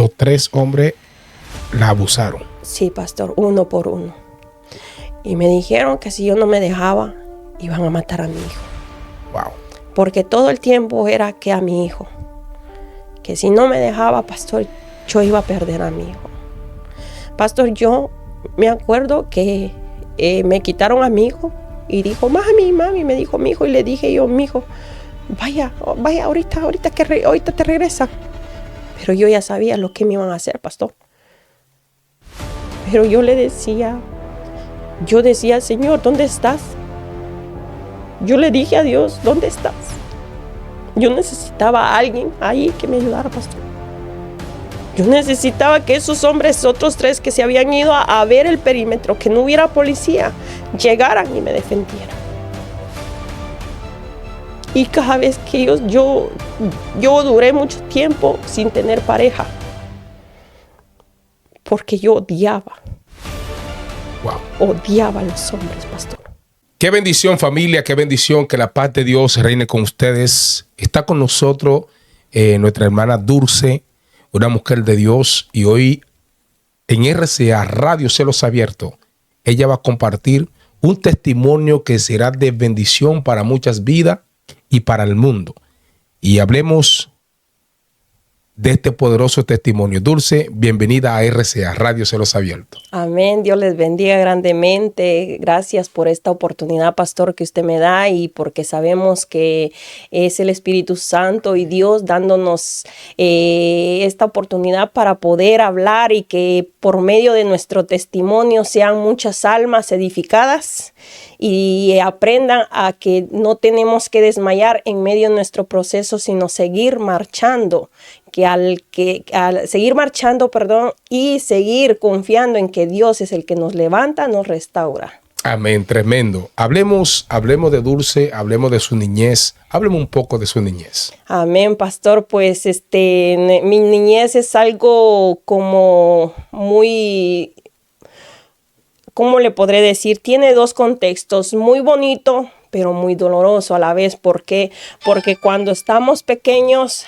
los 3 hombres la abusaron. Sí, pastor, uno por uno. Y me dijeron que si yo no me dejaba, iban a matar a mi hijo. Wow. Porque todo el tiempo era que a mi hijo. Que si no me dejaba, pastor, yo iba a perder a mi hijo. Pastor, yo me acuerdo que me quitaron a mi hijo y dijo, mami, me dijo mi hijo, y le dije yo, mi hijo, vaya, ahorita te regresan. Pero yo ya sabía lo que me iban a hacer, pastor. Pero yo decía, Señor, ¿dónde estás? Yo le dije a Dios, ¿dónde estás? Yo necesitaba a alguien ahí que me ayudara, pastor. Yo necesitaba que esos hombres, otros 3 que se habían ido a ver el perímetro, que no hubiera policía, llegaran y me defendieran. Y cada vez que yo duré mucho tiempo sin tener pareja, porque yo odiaba a los hombres, pastor. Qué bendición, familia, qué bendición que la paz de Dios reine con ustedes. Está con nosotros nuestra hermana Dulce, una mujer de Dios, y hoy en RCA Radio Cielos Abiertos, ella va a compartir un testimonio que será de bendición para muchas vidas y para el mundo. Y hablemos de este poderoso testimonio. Dulce, bienvenida a RCA Radio Cielos Abiertos. Amén. Dios les bendiga grandemente. Gracias por esta oportunidad, pastor, que usted me da, y porque sabemos que es el Espíritu Santo y Dios dándonos esta oportunidad para poder hablar, y que por medio de nuestro testimonio sean muchas almas edificadas y aprendan a que no tenemos que desmayar en medio de nuestro proceso, sino seguir marchando. Que al seguir marchando, y seguir confiando en que Dios es el que nos levanta, nos restaura. Amén, tremendo. Hablemos de Dulce, hablemos de su niñez. Hábleme un poco de su niñez. Amén, pastor. Pues mi niñez es algo como muy, ¿cómo le podré decir? Tiene 2 contextos, muy bonito, pero muy doloroso a la vez. ¿Por qué? Porque cuando estamos pequeños,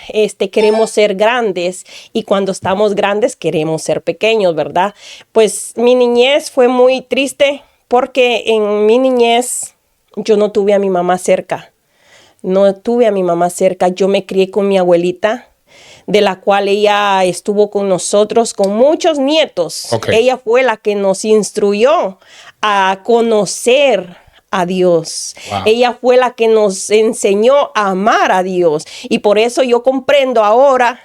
queremos ser grandes, y cuando estamos grandes queremos ser pequeños, ¿verdad? Pues mi niñez fue muy triste, porque en mi niñez yo no tuve a mi mamá cerca. Yo me crié con mi abuelita, de la cual ella estuvo con nosotros, con muchos nietos. Okay. Ella fue la que nos instruyó a conocer a Dios. Wow. Ella fue la que nos enseñó a amar a Dios. Y por eso yo comprendo ahora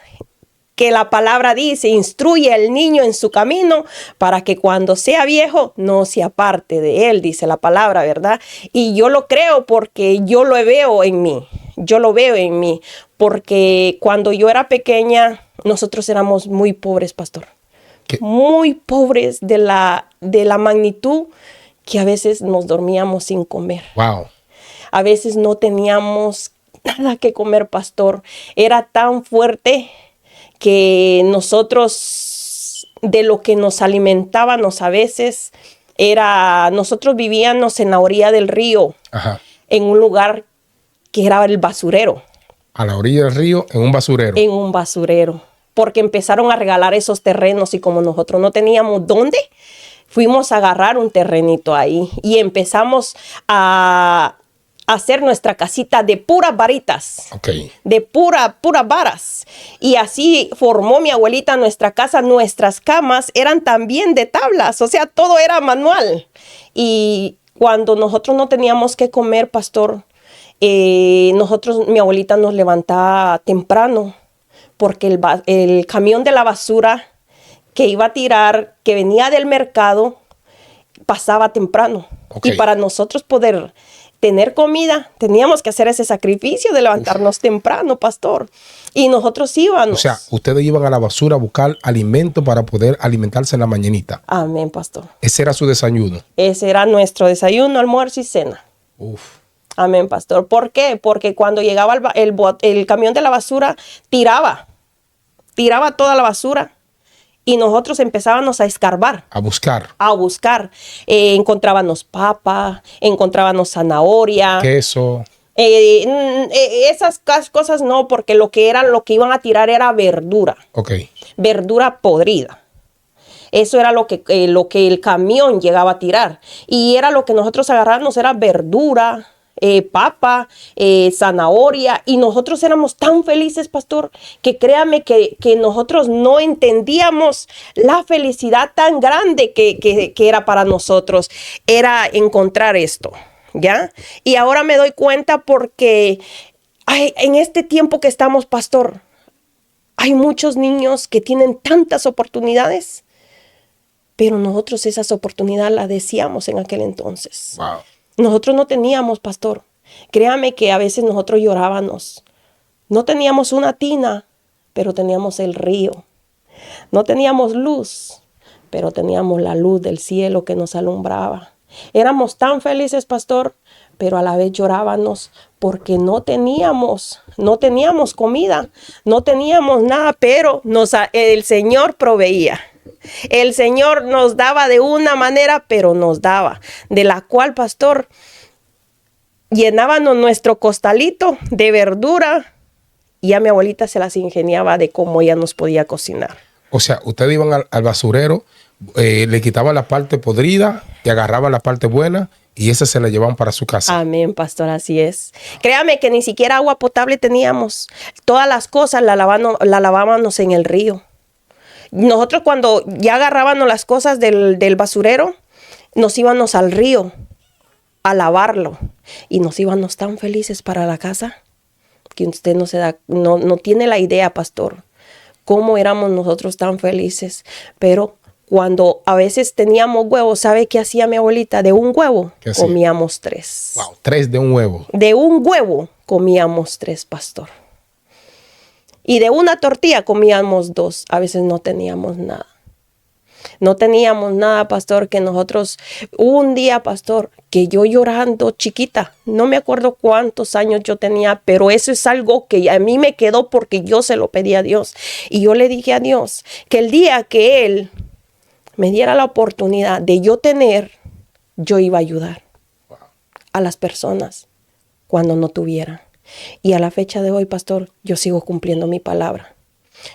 que la palabra dice, instruye al niño en su camino para que cuando sea viejo no se aparte de él, dice la palabra, ¿verdad? Y yo lo creo porque yo lo veo en mí. Porque cuando yo era pequeña, nosotros éramos muy pobres, pastor. ¿Qué? Muy pobres de la magnitud que a veces nos dormíamos sin comer. Wow. A veces no teníamos nada que comer, pastor. Era tan fuerte que nosotros, de lo que nos alimentábamos a veces, nosotros vivíamos en la orilla del río. Ajá. En un lugar que era el basurero. A la orilla del río, en un basurero. En un basurero. Porque empezaron a regalar esos terrenos, y como nosotros no teníamos dónde, fuimos a agarrar un terrenito ahí y empezamos a hacer nuestra casita de puras varitas. Okay. De puras varas. Y así formó mi abuelita nuestra casa. Nuestras camas eran también de tablas, o sea, todo era manual. Y cuando nosotros no teníamos que comer, pastor, mi abuelita nos levantaba temprano, porque el camión de la basura que iba a tirar, que venía del mercado, pasaba temprano. Okay. Y para nosotros poder tener comida, teníamos que hacer ese sacrificio de levantarnos temprano, pastor. Y nosotros íbamos. O sea, ustedes iban a la basura a buscar alimento para poder alimentarse en la mañanita. Amén, pastor. Ese era su desayuno. Ese era nuestro desayuno, almuerzo y cena. Uf. Amén, pastor. ¿Por qué? Porque cuando llegaba el camión de la basura, tiraba toda la basura. Y nosotros empezábamos a escarbar. A buscar. Encontrábamos papa, encontrábamos zanahoria. Queso. Esas cosas no, porque lo que iban a tirar era verdura. Ok. Verdura podrida. Eso era lo que el camión llegaba a tirar. Y era lo que nosotros agarramos, era verdura, papa, zanahoria. Y nosotros éramos tan felices, pastor, que créame que nosotros no entendíamos la felicidad tan grande que era para nosotros. Era encontrar esto, ¿ya? Y ahora me doy cuenta porque en este tiempo que estamos, pastor, hay muchos niños que tienen tantas oportunidades, pero nosotros esas oportunidades las deseamos en aquel entonces. Wow. Nosotros no teníamos, pastor. Créame que a veces nosotros llorábamos. No teníamos una tina, pero teníamos el río. No teníamos luz, pero teníamos la luz del cielo que nos alumbraba. Éramos tan felices, pastor, pero a la vez llorábamos porque no teníamos comida, no teníamos nada, pero el Señor proveía. El Señor nos daba de una manera, pero nos daba, de la cual, pastor, llenábamos nuestro costalito de verdura y a mi abuelita se las ingeniaba de cómo ella nos podía cocinar. O sea, ustedes iban al basurero, le quitaban la parte podrida y agarraban la parte buena y esa se la llevaban para su casa. Amén, pastor, así es. Créame que ni siquiera agua potable teníamos. Todas las cosas la lavábamos en el río. Nosotros cuando ya agarrábamos las cosas del basurero, nos íbamos al río a lavarlo y nos íbamos tan felices para la casa que usted no tiene la idea, pastor, cómo éramos nosotros tan felices. Pero cuando a veces teníamos huevos, ¿sabe qué hacía mi abuelita? De un huevo comíamos 3. Wow, 3 de un huevo. De un huevo comíamos 3, pastor. Y de una tortilla comíamos 2. A veces no teníamos nada. No teníamos nada, pastor, que nosotros... Un día, pastor, que yo llorando chiquita, no me acuerdo cuántos años yo tenía, pero eso es algo que a mí me quedó porque yo se lo pedí a Dios. Y yo le dije a Dios que el día que Él me diera la oportunidad de yo tener, yo iba a ayudar a las personas cuando no tuvieran. Y a la fecha de hoy, pastor, yo sigo cumpliendo mi palabra.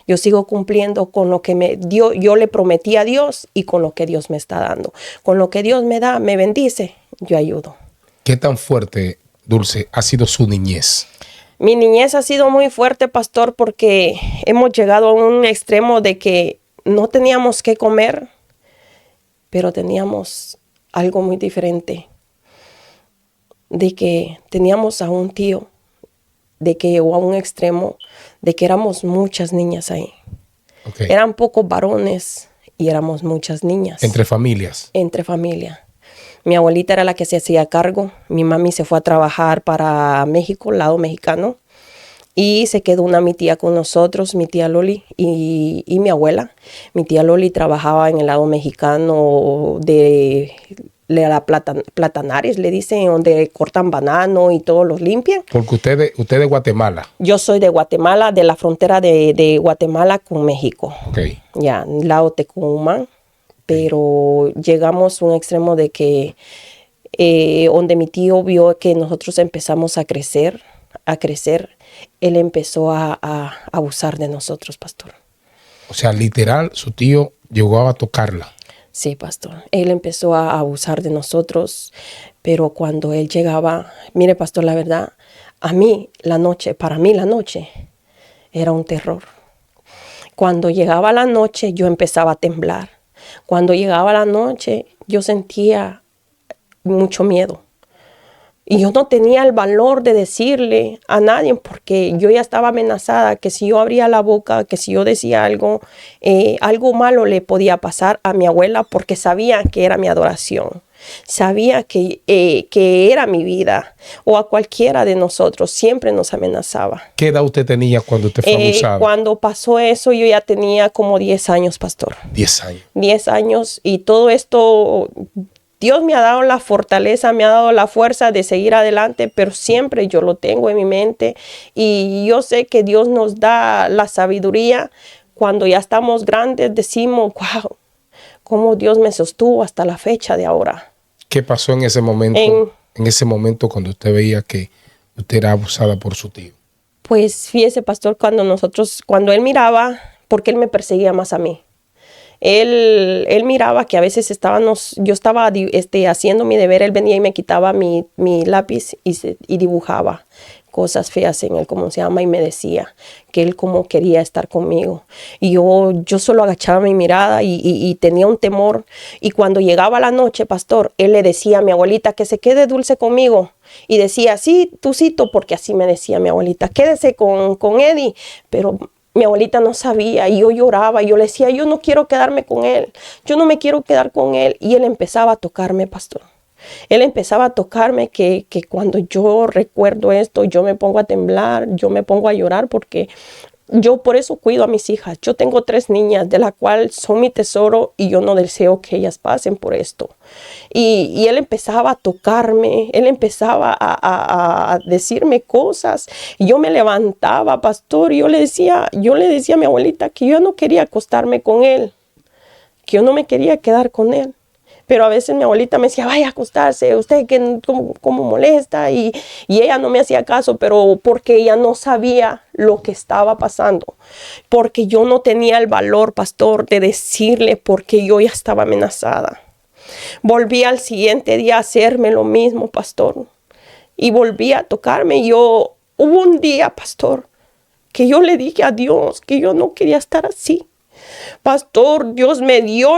Yo sigo cumpliendo con lo que yo le prometí a Dios y con lo que Dios me está dando. Con lo que Dios me da, me bendice, yo ayudo. ¿Qué tan fuerte, Dulce, ha sido su niñez? Mi niñez ha sido muy fuerte, pastor, porque hemos llegado a un extremo de que no teníamos qué comer, pero teníamos algo muy diferente. De que teníamos a un tío de que llegó a un extremo de que éramos muchas niñas ahí. Okay. Eran pocos varones y éramos muchas niñas. ¿Entre familias? Entre familia. Mi abuelita era la que se hacía cargo. Mi mami se fue a trabajar para México, el lado mexicano. Y se quedó mi tía con nosotros, mi tía Loli y mi abuela. Mi tía Loli trabajaba en el lado mexicano de la Platanares, le dicen, donde cortan banano y todos los limpian. Porque usted de Guatemala. Yo soy de Guatemala, de la frontera de Guatemala con México. Okay. Ya, en lado Tecumán. Pero llegamos a un extremo de que donde mi tío vio que nosotros empezamos a crecer, él empezó a abusar de nosotros, pastor. O sea, literal, su tío llegó a tocarla. Sí, pastor. Él empezó a abusar de nosotros, pero cuando él llegaba, mire, pastor, la verdad, para mí la noche era un terror. Cuando llegaba la noche, yo empezaba a temblar. Cuando llegaba la noche, yo sentía mucho miedo. Y yo no tenía el valor de decirle a nadie porque yo ya estaba amenazada que si yo abría la boca, que si yo decía algo malo le podía pasar a mi abuela porque sabía que era mi adoración. Sabía que era mi vida o a cualquiera de nosotros. Siempre nos amenazaba. ¿Qué edad usted tenía cuando usted fue abusado? Cuando pasó eso yo ya tenía como 10 años, pastor. 10 años. 10 años y todo esto... Dios me ha dado la fortaleza, me ha dado la fuerza de seguir adelante, pero siempre yo lo tengo en mi mente y yo sé que Dios nos da la sabiduría. Cuando ya estamos grandes decimos, wow, cómo Dios me sostuvo hasta la fecha de ahora. ¿Qué pasó en ese momento? En ese momento cuando usted veía que usted era abusada por su tío? Pues fíjese, pastor, cuando él miraba, porque él me perseguía más a mí. Él miraba que a veces yo estaba haciendo mi deber, él venía y me quitaba mi lápiz y dibujaba cosas feas en él, como se llama, y me decía que él como quería estar conmigo. Y yo solo agachaba mi mirada y tenía un temor. Y cuando llegaba la noche, pastor, él le decía a mi abuelita que se quede Dulce conmigo. Y decía, sí, Tucito, porque así me decía mi abuelita, quédese con Eddie. Pero mi abuelita no sabía y yo lloraba. Y yo le decía, yo no quiero quedarme con él. Yo no me quiero quedar con él. Y él empezaba a tocarme, pastor. Él empezaba a tocarme que cuando yo recuerdo esto, yo me pongo a temblar, yo me pongo a llorar porque yo por eso cuido a mis hijas. Yo tengo 3 niñas, de las cuales son mi tesoro y yo no deseo que ellas pasen por esto. Y él empezaba a tocarme, él empezaba a decirme cosas. Y yo me levantaba, pastor, y yo le decía a mi abuelita que yo no quería acostarme con él, que yo no me quería quedar con él. Pero a veces mi abuelita me decía, vaya a acostarse, usted que como molesta. Y ella no me hacía caso, pero porque ella no sabía lo que estaba pasando. Porque yo no tenía el valor, pastor, de decirle porque yo ya estaba amenazada. Volví al siguiente día a hacerme lo mismo, pastor. Y volví a tocarme. Hubo un día, pastor, que yo le dije a Dios que yo no quería estar así. Pastor, Dios me dio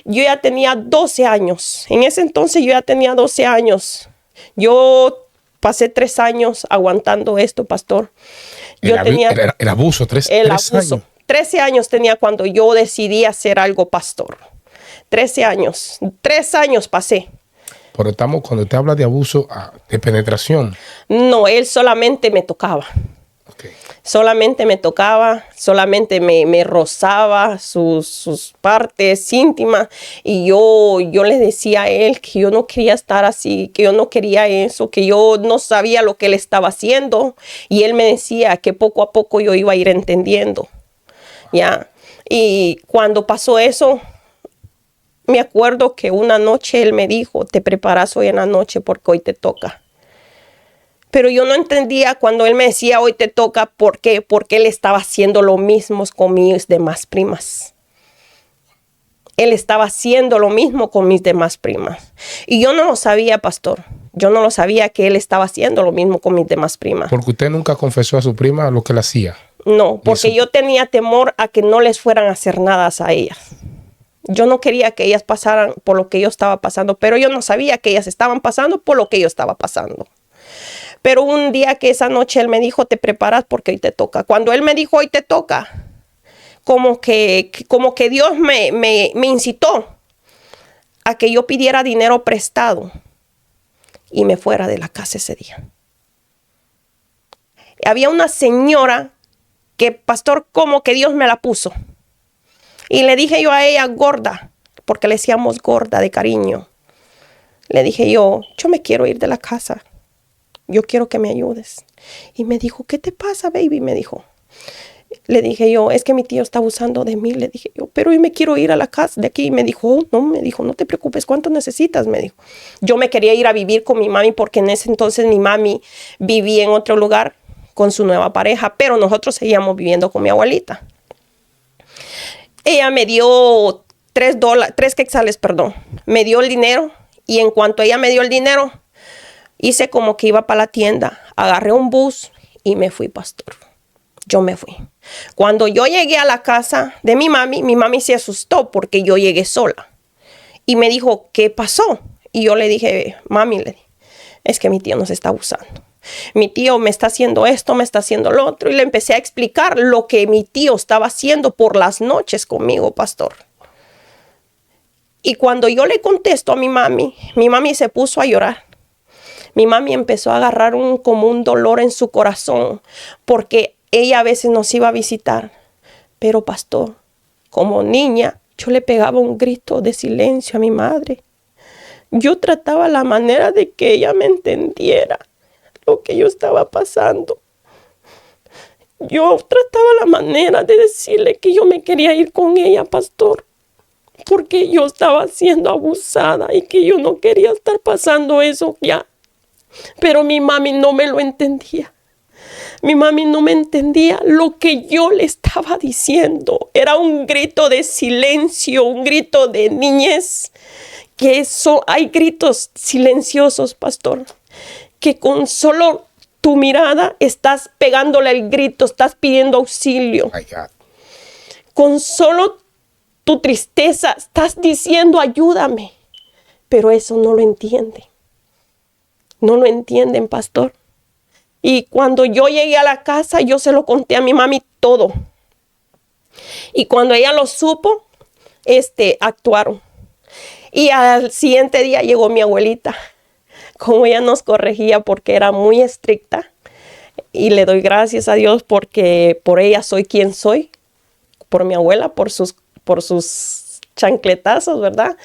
yo ya tenía 12 años. En ese entonces yo ya tenía 12 años. Yo pasé 3 años aguantando esto, pastor. El abuso, el abuso. Años. 13 años tenía cuando yo decidí hacer algo, pastor. 13 años. 3 años pasé. Pero cuando usted habla de abuso, de penetración. No, él solamente me tocaba. Okay. Solamente me tocaba, solamente me rozaba sus partes íntimas. Y yo le decía a él que yo no quería estar así, que yo no quería eso, que yo no sabía lo que él estaba haciendo. Y él me decía que poco a poco yo iba a ir entendiendo. ¿Ya? Y cuando pasó eso, me acuerdo que una noche él me dijo, te preparas hoy en la noche porque hoy te toca. Pero yo no entendía cuando él me decía hoy te toca, ¿por qué? Porque él estaba haciendo lo mismo con mis demás primas. Él estaba haciendo lo mismo con mis demás primas. Y yo no lo sabía, pastor. Yo no lo sabía que él estaba haciendo lo mismo con mis demás primas. ¿Porque usted nunca confesó a su prima lo que él hacía? No, porque yo tenía temor a que no les fueran a hacer nada a ellas. Yo no quería que ellas pasaran por lo que yo estaba pasando, pero yo no sabía que ellas estaban pasando por lo que yo estaba pasando. Pero un día que esa noche él me dijo, te preparas porque hoy te toca. Cuando él me dijo, hoy te toca, como que Dios me incitó a que yo pidiera dinero prestado y me fuera de la casa ese día. Había una señora que, pastor, como que Dios me la puso. Y le dije yo a ella, gorda, porque le decíamos gorda de cariño. Le dije yo me quiero ir de la casa. Yo quiero que me ayudes. Y me dijo, ¿qué te pasa, baby? Me dijo. Le dije yo, es que mi tío está abusando de mí. Le dije yo, pero yo me quiero ir a la casa de aquí. Y me dijo, no te preocupes, ¿cuánto necesitas? Me dijo. Yo me quería ir a vivir con mi mami porque en ese entonces mi mami vivía en otro lugar con su nueva pareja, pero nosotros seguíamos viviendo con mi abuelita. Ella me dio $3 quetzales, me dio el dinero y en cuanto ella me dio el dinero, hice como que iba para la tienda, agarré un bus y me fui, pastor. Yo me fui. Cuando yo llegué a la casa de mi mami se asustó porque yo llegué sola. Y me dijo, ¿qué pasó? Y yo le dije, mami, es que mi tío nos está abusando. Mi tío me está haciendo esto, me está haciendo lo otro. Y le empecé a explicar lo que mi tío estaba haciendo por las noches conmigo, pastor. Y cuando yo le contesto a mi mami se puso a llorar. Mi mami empezó a agarrar como un dolor en su corazón porque ella a veces nos iba a visitar. Pero, pastor, como niña, yo le pegaba un grito de silencio a mi madre. Yo trataba la manera de que ella me entendiera lo que yo estaba pasando. Yo trataba la manera de decirle que yo me quería ir con ella, pastor, porque yo estaba siendo abusada y que yo no quería estar pasando eso ya. Pero mi mami no me lo entendía. Mi mami no me entendía lo que yo le estaba diciendo. Era un grito de silencio, un grito de niñez. Hay gritos silenciosos, pastor, que con solo tu mirada estás pegándole el grito, estás pidiendo auxilio. My God. Con solo tu tristeza estás diciendo ayúdame. Pero eso no lo entiende. No lo entienden, pastor. Y cuando yo llegué a la casa, yo se lo conté a mi mami todo. Y cuando ella lo supo, actuaron. Y al siguiente día llegó mi abuelita. Como ella nos corregía porque era muy estricta. Y le doy gracias a Dios porque por ella soy quien soy. Por mi abuela, por sus chancletazos, ¿verdad?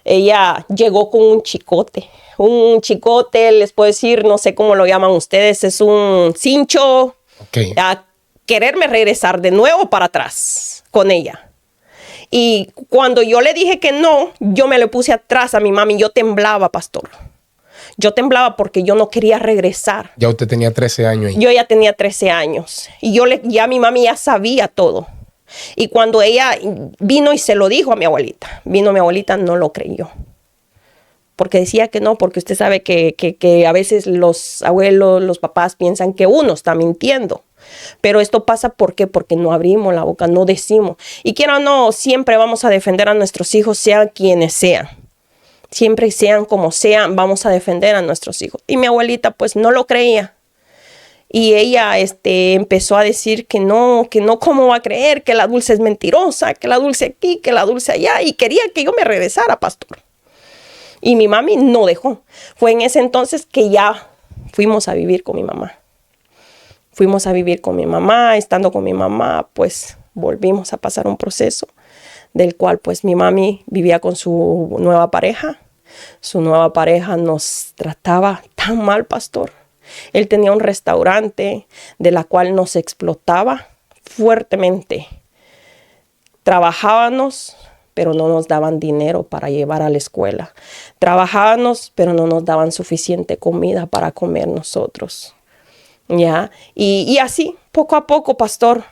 Ella llegó con un chicote. Un chicote, les puedo decir, no sé cómo lo llaman ustedes, es un cincho. Okay. A quererme regresar de nuevo para atrás con ella. Y cuando yo le dije que no, yo me le puse atrás a mi mami. Yo temblaba, pastor. Yo temblaba porque yo no quería regresar. Ya usted tenía 13 años ahí. Yo ya tenía 13 años. Y ya mi mami ya sabía todo. Y cuando ella vino y se lo dijo a mi abuelita, mi abuelita no lo creyó. Porque decía que no, porque usted sabe que a veces los abuelos, los papás piensan que uno está mintiendo. Pero esto pasa ¿por qué? Porque no abrimos la boca, no decimos. Y quiera o no, siempre vamos a defender a nuestros hijos, sean quienes sean. Siempre sean como sean, vamos a defender a nuestros hijos. Y mi abuelita pues no lo creía. Y ella empezó a decir que no, cómo va a creer, que la Dulce es mentirosa, que la Dulce aquí, que la Dulce allá. Y quería que yo me regresara, pastor. Y mi mami no dejó. Fue en ese entonces que ya fuimos a vivir con mi mamá. Fuimos a vivir con mi mamá. Estando con mi mamá, pues volvimos a pasar un proceso del cual pues mi mami vivía con su nueva pareja. Su nueva pareja nos trataba tan mal, pastor. Él tenía un restaurante de la cual nos explotaba fuertemente. Trabajábamos, pero no nos daban dinero para llevar a la escuela. Trabajábamos, pero no nos daban suficiente comida para comer nosotros. ¿Ya? Y así, poco a poco, pastor,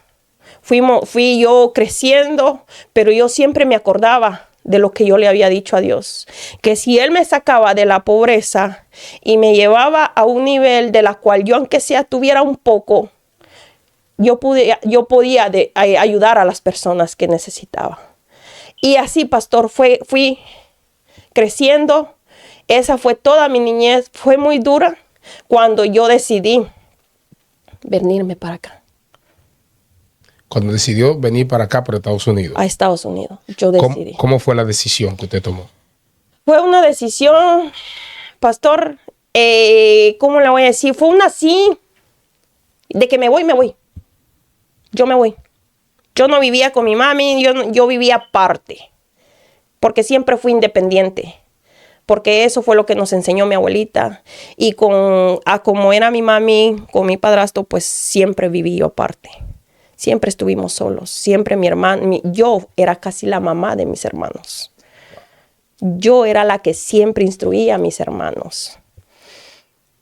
fui yo creciendo, pero yo siempre me acordaba de lo que yo le había dicho a Dios, que si Él me sacaba de la pobreza y me llevaba a un nivel de la cual yo, aunque sea tuviera un poco, yo podía ayudar a las personas que necesitaba. Y así, pastor, fui creciendo. Esa fue toda mi niñez. Fue muy dura cuando yo decidí venirme para acá. Cuando decidió venir para acá, para Estados Unidos. A Estados Unidos, yo decidí. ¿Cómo fue la decisión que usted tomó? Fue una decisión, pastor, ¿cómo le voy a decir? Fue una así, de que me voy. Yo me voy. Yo no vivía con mi mami, yo vivía aparte. Porque siempre fui independiente. Porque eso fue lo que nos enseñó mi abuelita. Y como era mi mami, con mi padrastro, pues siempre viví yo aparte. Siempre estuvimos solos. Siempre mi hermano, yo era casi la mamá de mis hermanos. Yo era la que siempre instruía a mis hermanos.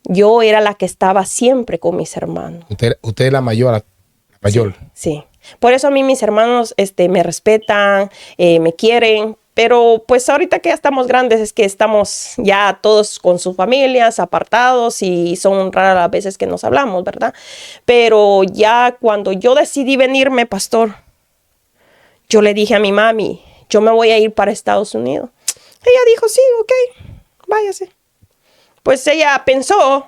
Yo era la que estaba siempre con mis hermanos. Usted es la mayor. La mayor. Sí. Por eso a mí mis hermanos me respetan, me quieren. Pero pues ahorita que ya estamos grandes es que estamos ya todos con sus familias, apartados, y son raras las veces que nos hablamos, ¿verdad? Pero ya cuando yo decidí venirme, pastor, yo le dije a mi mami, yo me voy a ir para Estados Unidos. Ella dijo, sí, ok, váyase. Pues ella pensó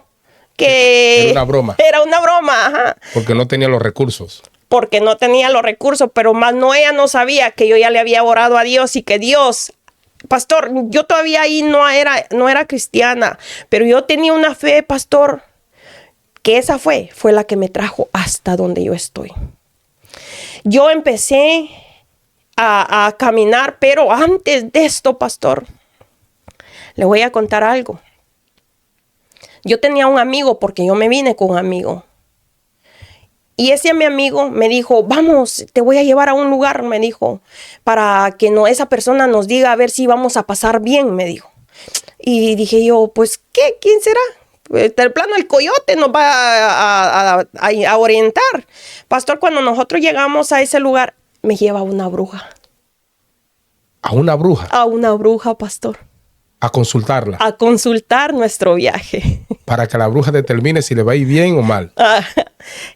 que era una broma. Era una broma, ajá. Porque no tenía los recursos. Porque no tenía los recursos, pero más no, ella no sabía que yo ya le había orado a Dios y que Dios, pastor, yo todavía ahí no era cristiana, pero yo tenía una fe, pastor, que esa fue la que me trajo hasta donde yo estoy. Yo empecé a caminar, pero antes de esto, pastor, le voy a contar algo. Yo tenía un amigo, porque yo me vine con un amigo. Y ese mi amigo me dijo, vamos, te voy a llevar a un lugar, me dijo, para que esa persona nos diga a ver si vamos a pasar bien, me dijo. Y dije yo, pues, ¿qué? ¿Quién será? Del plano el coyote nos va a orientar. Pastor, cuando nosotros llegamos a ese lugar, me lleva una bruja. ¿A una bruja? A una bruja, pastor. A consultarla. A consultar nuestro viaje. Para que la bruja determine si le va a ir bien o mal.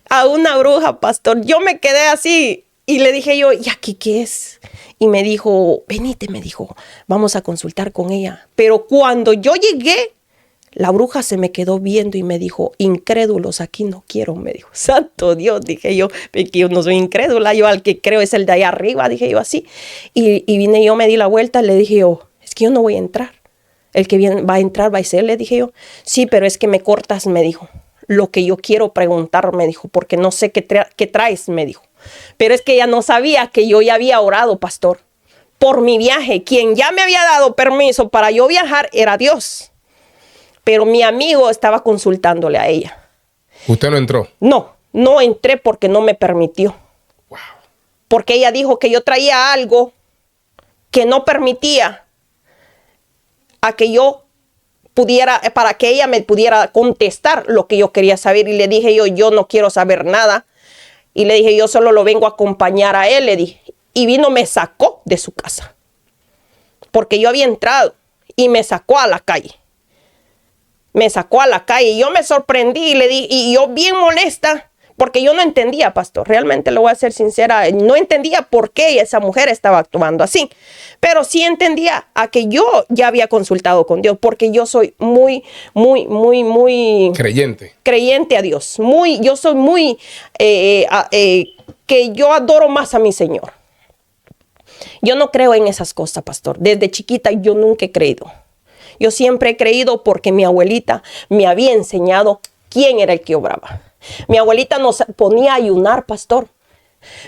A una bruja, pastor. Yo me quedé así y le dije yo, ¿y aquí qué es? Y me dijo, venite, me dijo, vamos a consultar con ella. Pero cuando yo llegué, la bruja se me quedó viendo y me dijo, incrédulos, aquí no quiero, me dijo. Santo Dios, dije yo, que yo no soy incrédula, yo al que creo es el de allá arriba, dije yo así. Y vine yo, me di la vuelta, le dije yo, es que yo no voy a entrar. El que va a entrar va a ser, le dije yo. Sí, pero es que me cortas, me dijo. Lo que yo quiero preguntar, me dijo, porque no sé qué traes, me dijo. Pero es que ella no sabía que yo ya había orado, pastor, por mi viaje. Quien ya me había dado permiso para yo viajar era Dios. Pero mi amigo estaba consultándole a ella. ¿Usted no entró? No entré porque no me permitió. Wow. Porque ella dijo que yo traía algo que no permitía a que yo pudiera, para que ella me pudiera contestar lo que yo quería saber. Y le dije yo no quiero saber nada. Y le dije, yo solo lo vengo a acompañar a él, le dije. Y vino, me sacó de su casa. Porque yo había entrado y me sacó a la calle. Me sacó a la calle y yo me sorprendí y le di, y yo bien molesta, porque yo no entendía, pastor, realmente le voy a ser sincera, no entendía por qué esa mujer estaba actuando así, pero sí entendía a que yo ya había consultado con Dios, porque yo soy muy creyente a Dios, yo soy muy, que yo adoro más a mi Señor. Yo no creo en esas cosas, pastor, desde chiquita yo nunca he creído. Yo siempre he creído porque mi abuelita me había enseñado quién era el que obraba. Mi abuelita nos ponía a ayunar, pastor.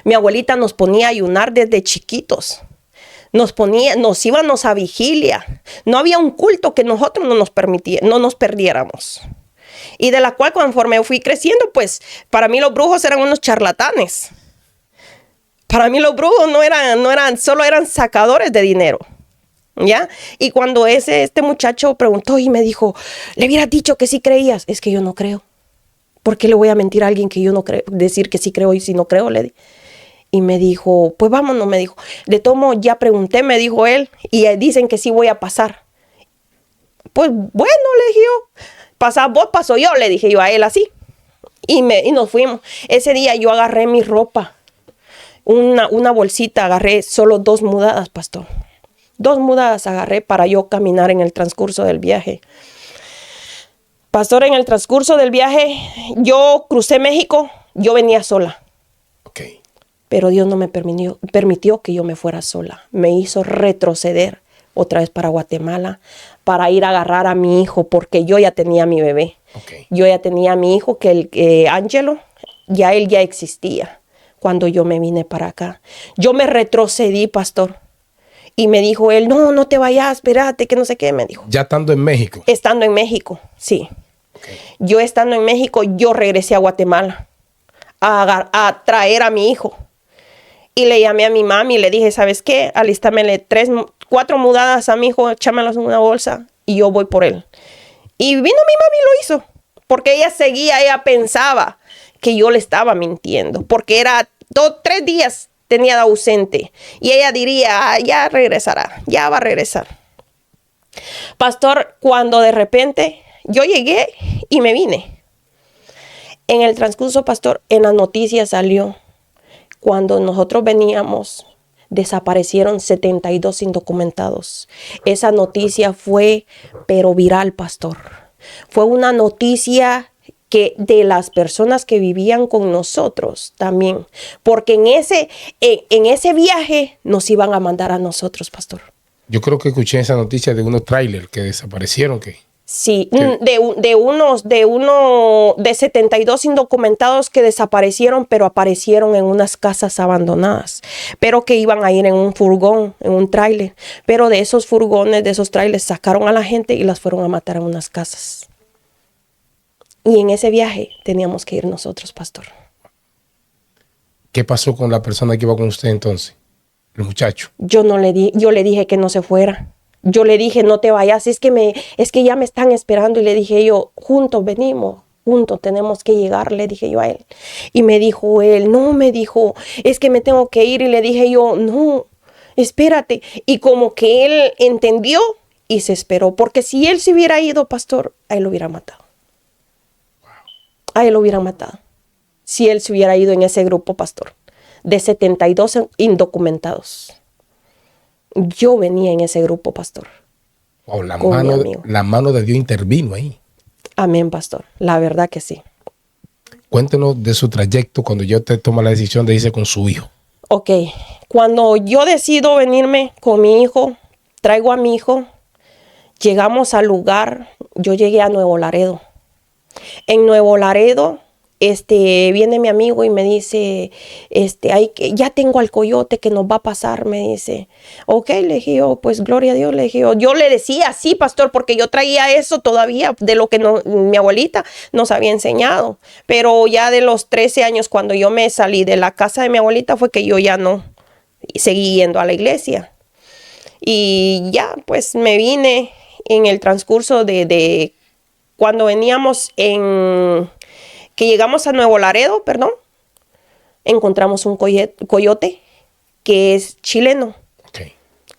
Mi abuelita nos ponía a ayunar desde chiquitos. Nos íbamos a vigilia. No había un culto que nosotros no nos perdiéramos. Y de la cual conforme fui creciendo, pues para mí los brujos eran unos charlatanes. Para mí los brujos solo eran sacadores de dinero. ¿Ya? Y cuando este muchacho preguntó y me dijo, le hubieras dicho que sí creías. Es que yo no creo. ¿Por qué le voy a mentir a alguien que yo no creo? Decir que sí creo y si no creo, le di. Y me dijo, pues vámonos, me dijo. De tomo, ya pregunté, me dijo él, y dicen que sí voy a pasar. Pues bueno, le dije yo, pasás vos, paso yo, le dije yo a él así. Y nos fuimos. Ese día yo agarré mi ropa, una bolsita, agarré solo 2 mudadas, pastor. 2 mudadas agarré para yo caminar en el transcurso del viaje. Pastor, en el transcurso del viaje, yo crucé México, yo venía sola. Okay. Pero Dios no me permitió que yo me fuera sola. Me hizo retroceder otra vez para Guatemala, para ir a agarrar a mi hijo, porque yo ya tenía a mi bebé. Okay. Yo ya tenía a mi hijo, que Ángelo, él ya existía cuando yo me vine para acá. Yo me retrocedí, pastor. Y me dijo él, no te vayas, espérate, que no sé qué, me dijo. ¿Ya estando en México? Estando en México, sí. Okay. Yo estando en México, yo regresé a Guatemala a traer a mi hijo. Y le llamé a mi mami y le dije, ¿sabes qué? Alístamele 4 mudadas a mi hijo, échamelas en una bolsa y yo voy por él. Y vino mi mami y lo hizo. Porque ella pensaba que yo le estaba mintiendo. Porque era 3 días tenía de ausente. Y ella diría, ya regresará, ya va a regresar. Pastor, cuando de repente yo llegué y me vine. En el transcurso, pastor, en las noticias salió, cuando nosotros veníamos, desaparecieron 72 indocumentados. Esa noticia fue, pero viral, pastor. Fue una noticia que de las personas que vivían con nosotros también, porque en ese viaje nos iban a mandar a nosotros, pastor. Yo creo que escuché esa noticia de unos trailers que desaparecieron, ¿qué? Sí, de 72 indocumentados que desaparecieron, pero aparecieron en unas casas abandonadas, pero que iban a ir en un furgón, en un tráiler. Pero de esos furgones, de esos trailers, sacaron a la gente y las fueron a matar en unas casas. Y en ese viaje teníamos que ir nosotros, pastor. ¿Qué pasó con la persona que iba con usted entonces? El muchacho. Yo le dije que no se fuera. yo le dije, no te vayas, es que ya me están esperando. Y le dije yo, juntos venimos, juntos tenemos que llegar, le dije yo a él. Y me dijo él, no, me dijo, es que me tengo que ir. Y le dije yo, no, espérate. Y como que él entendió y se esperó, porque si él se hubiera ido, pastor, a él lo hubiera matado. A él lo hubieran matado. Si él se hubiera ido en ese grupo, pastor, de 72 indocumentados. Yo venía en ese grupo, pastor. Wow, la mano de Dios intervino ahí. Amén, pastor. La verdad que sí. Cuéntenos de su trayecto cuando yo te toma la decisión de irse con su hijo. Ok. Cuando yo decido venirme con mi hijo, traigo a mi hijo, llegamos al lugar, yo llegué a Nuevo Laredo. En Nuevo Laredo, viene mi amigo y me dice, ya tengo al coyote que nos va a pasar, me dice. Ok, le dije yo, pues gloria a Dios, le dije yo. Yo le decía, sí, pastor, porque yo traía eso todavía de lo que mi abuelita nos había enseñado. Pero ya de los 13 años, cuando yo me salí de la casa de mi abuelita, fue que yo ya no seguí yendo a la iglesia. Y ya, pues me vine en el transcurso de cuando veníamos que llegamos a Nuevo Laredo, encontramos un coyote que es chileno,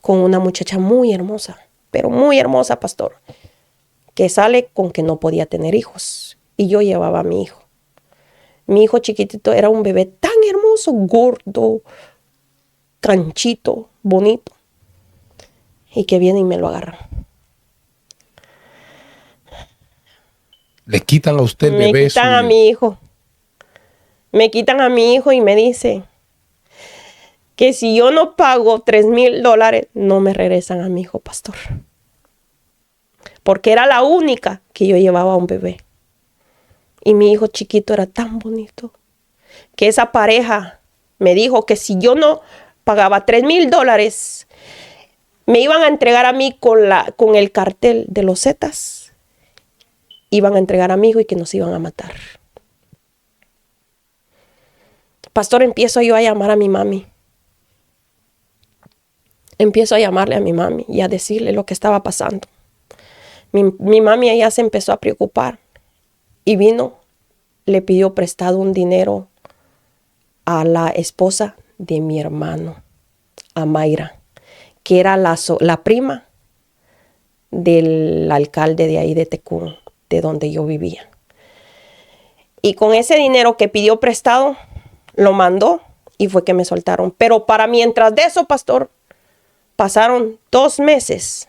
con una muchacha muy hermosa, pero muy hermosa, pastor, que sale con que no podía tener hijos. Y yo llevaba a mi hijo. Mi hijo chiquitito era un bebé tan hermoso, gordo, canchito, bonito. Y que viene y me lo agarran. Le quitan a usted el bebé. Me quitan a mi hijo. Me quitan a mi hijo y me dice que si yo no pago $3,000, no me regresan a mi hijo, pastor. Porque era la única que yo llevaba a un bebé. Y mi hijo chiquito era tan bonito que esa pareja me dijo que si yo no pagaba $3,000, me iban a entregar a mí con el cartel de los Zetas. Iban a entregar a mi hijo y que nos iban a matar. Pastor, empiezo yo a llamar a mi mami. Empiezo a llamarle a mi mami y a decirle lo que estaba pasando. Mi mami ella se empezó a preocupar y vino, le pidió prestado un dinero a la esposa de mi hermano, a Mayra, que era la prima del alcalde de ahí de Tecún, de donde yo vivía. Y con ese dinero que pidió prestado, lo mandó y fue que me soltaron. Pero para mientras de eso, pastor, pasaron 2 meses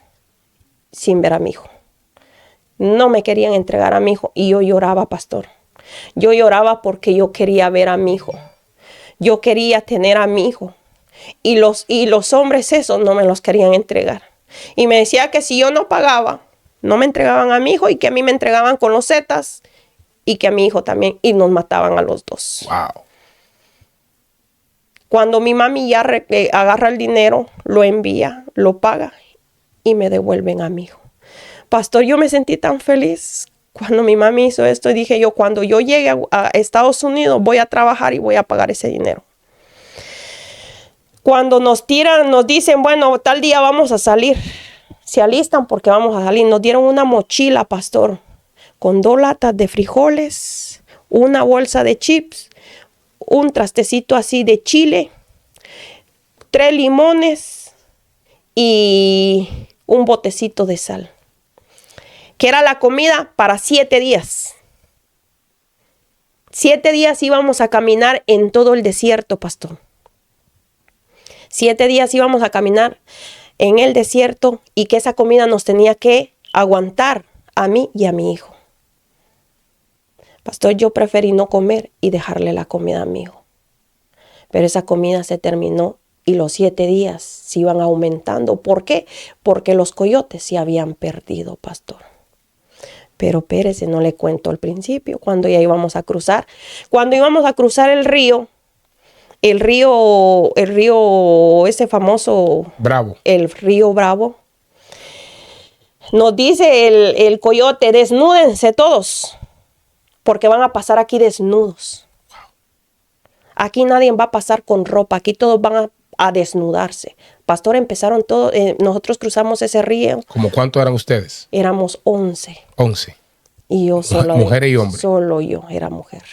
sin ver a mi hijo. No me querían entregar a mi hijo y yo lloraba, pastor. Yo lloraba porque yo quería ver a mi hijo. Yo quería tener a mi hijo. Y los hombres esos no me los querían entregar. Y me decía que si yo no pagaba, no me entregaban a mi hijo y que a mí me entregaban con los Zetas y que a mi hijo también y nos mataban a los dos. Wow. Cuando mi mami ya agarra el dinero, lo envía, lo paga y me devuelven a mi hijo. Pastor, yo me sentí tan feliz cuando mi mami hizo esto y dije yo, cuando yo llegue a Estados Unidos voy a trabajar y voy a pagar ese dinero. Cuando nos dicen, bueno, tal día vamos a salir. Se alistan porque vamos a salir. Nos dieron una mochila, pastor, con 2 latas de frijoles, una bolsa de chips, un trastecito así de chile, 3 limones y un botecito de sal, que era la comida para 7 días. 7 días íbamos a caminar en todo el desierto, pastor. 7 días íbamos a caminar en el desierto y que esa comida nos tenía que aguantar a mí y a mi hijo. Pastor, yo preferí no comer y dejarle la comida a mi hijo. Pero esa comida se terminó y los 7 días se iban aumentando. ¿Por qué? Porque los coyotes se habían perdido, pastor. Pero Pérez, no le cuento al principio, cuando ya íbamos a cruzar. Cuando íbamos a cruzar el río ese famoso Bravo. El río Bravo. Nos dice el coyote, desnúdense todos, porque van a pasar aquí desnudos. Aquí nadie va a pasar con ropa, aquí todos van a desnudarse. Pastor, empezaron todos, nosotros cruzamos ese río. ¿Cómo cuántos eran ustedes? Éramos 11. 11. Y yo solo. Mujeres y hombres. Solo yo era mujer.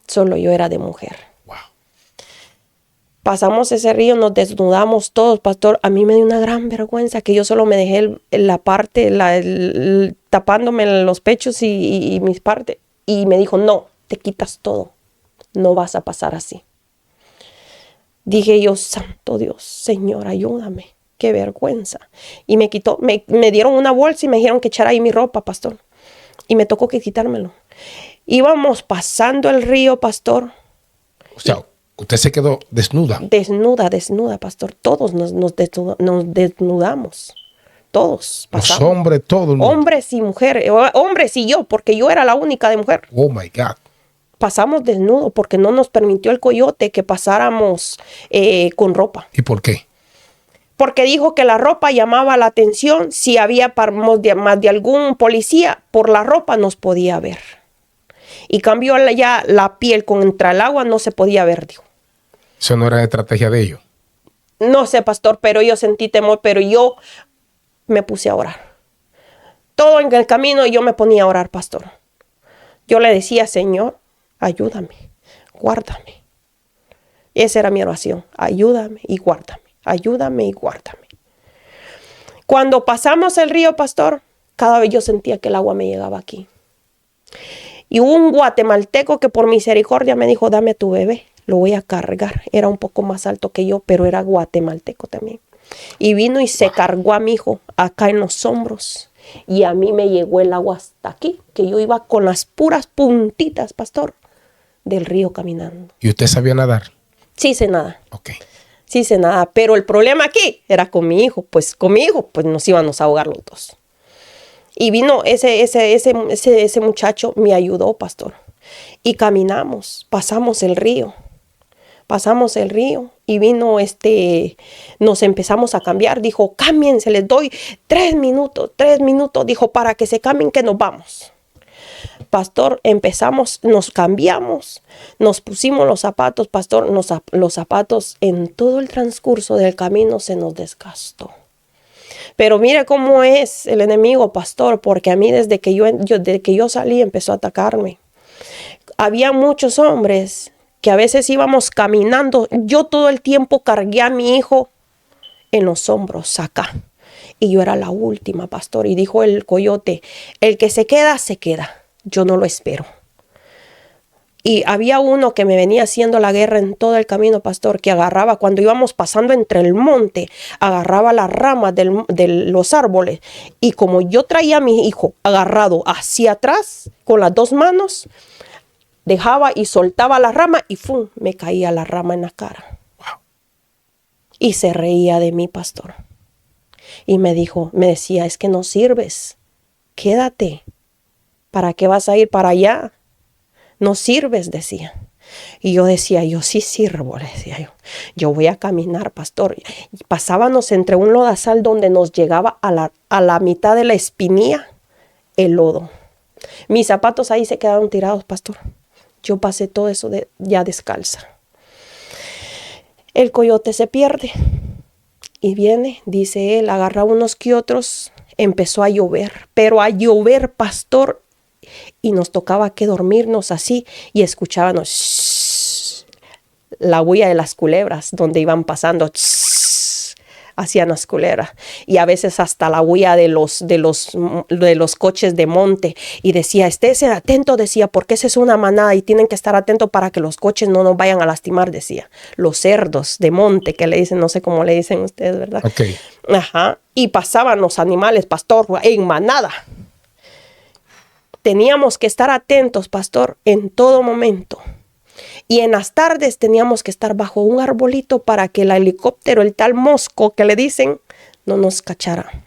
Solo yo era de mujer. Wow. Pasamos ese río, nos desnudamos todos, pastor. A mí me dio una gran vergüenza que yo solo me dejé la parte, tapándome los pechos y mis partes. Y me dijo, no, te quitas todo. No vas a pasar así. Dije yo, santo Dios, Señor, ayúdame. Qué vergüenza. Y me quitó, me dieron una bolsa y me dijeron que echara ahí mi ropa, pastor. Y me tocó que quitármelo. Íbamos pasando el río, pastor. O sea, usted se quedó desnuda. Desnuda, pastor. Todos nos desnudamos. Todos pasamos. Los hombres, todo el mundo. Hombres y mujeres. Hombres y yo, porque yo era la única de mujer. Oh, my God. Pasamos desnudos porque no nos permitió el coyote que pasáramos con ropa. ¿Y por qué? Porque dijo que la ropa llamaba la atención. Si había más de algún policía, por la ropa nos podía ver. Y cambió ya la piel contra el agua, no se podía ver, dijo. Eso no era estrategia de ellos. No sé, pastor, pero yo sentí temor, pero yo me puse a orar. Todo en el camino yo me ponía a orar, pastor. Yo le decía, Señor, ayúdame, guárdame. Esa era mi oración. Ayúdame y guárdame. Ayúdame y guárdame. Cuando pasamos el río, pastor, cada vez yo sentía que el agua me llegaba aquí. Y hubo un guatemalteco que por misericordia me dijo, dame a tu bebé, lo voy a cargar. Era un poco más alto que yo, pero era guatemalteco también. Y vino y se cargó a mi hijo acá en los hombros. Y a mí me llegó el agua hasta aquí, que yo iba con las puras puntitas, pastor, del río caminando. ¿Y usted sabía nadar? Sí sé nada. Ok. Sí sé nada, pero el problema aquí era con mi hijo. Pues con mi hijo, pues nos íbamos a ahogar los dos. Y vino ese muchacho, me ayudó, pastor. Y caminamos, pasamos el río. Y vino nos empezamos a cambiar. Dijo, cámbiense, les doy 3 minutos. Dijo, para que se cambien que nos vamos. Pastor, empezamos, nos cambiamos, nos pusimos los zapatos, pastor, los zapatos en todo el transcurso del camino se nos desgastó. Pero mire cómo es el enemigo, pastor, porque a mí desde que yo salí empezó a atacarme. Había muchos hombres que a veces íbamos caminando. Yo todo el tiempo cargué a mi hijo en los hombros acá. Y yo era la última, pastor. Y dijo el coyote, el que se queda, se queda. Yo no lo espero. Y había uno que me venía haciendo la guerra en todo el camino, pastor, que agarraba, cuando íbamos pasando entre el monte, agarraba las ramas de los árboles. Y como yo traía a mi hijo agarrado hacia atrás, con las 2 manos, dejaba y soltaba la rama y ¡fum! Me caía la rama en la cara. Wow. Y se reía de mí, pastor. Y me decía, es que no sirves. Quédate. ¿Para qué vas a ir para allá? No sirves, decía. Y yo decía, yo sí sirvo, le decía yo. Yo voy a caminar, pastor. Y pasábamos entre un lodazal donde nos llegaba a la mitad de la espinilla el lodo. Mis zapatos ahí se quedaron tirados, pastor. Yo pasé todo eso ya descalza. El coyote se pierde. Y viene, dice él, agarra unos que otros. Empezó a llover. Pero a llover, pastor. Y nos tocaba que dormirnos así y escuchábamos la bulla de las culebras donde iban pasando, hacían las culebras, y a veces hasta la bulla de los coches de monte. Y decía, estése atento, decía, porque esa es una manada y tienen que estar atentos para que los coches no nos vayan a lastimar, decía. Los cerdos de monte, que le dicen, no sé cómo le dicen ustedes, ¿verdad? Okay. Ajá. Y pasaban los animales, pastor, en manada. Teníamos que estar atentos, pastor, en todo momento. Y en las tardes teníamos que estar bajo un arbolito para que el helicóptero, el tal mosco que le dicen, no nos cachara.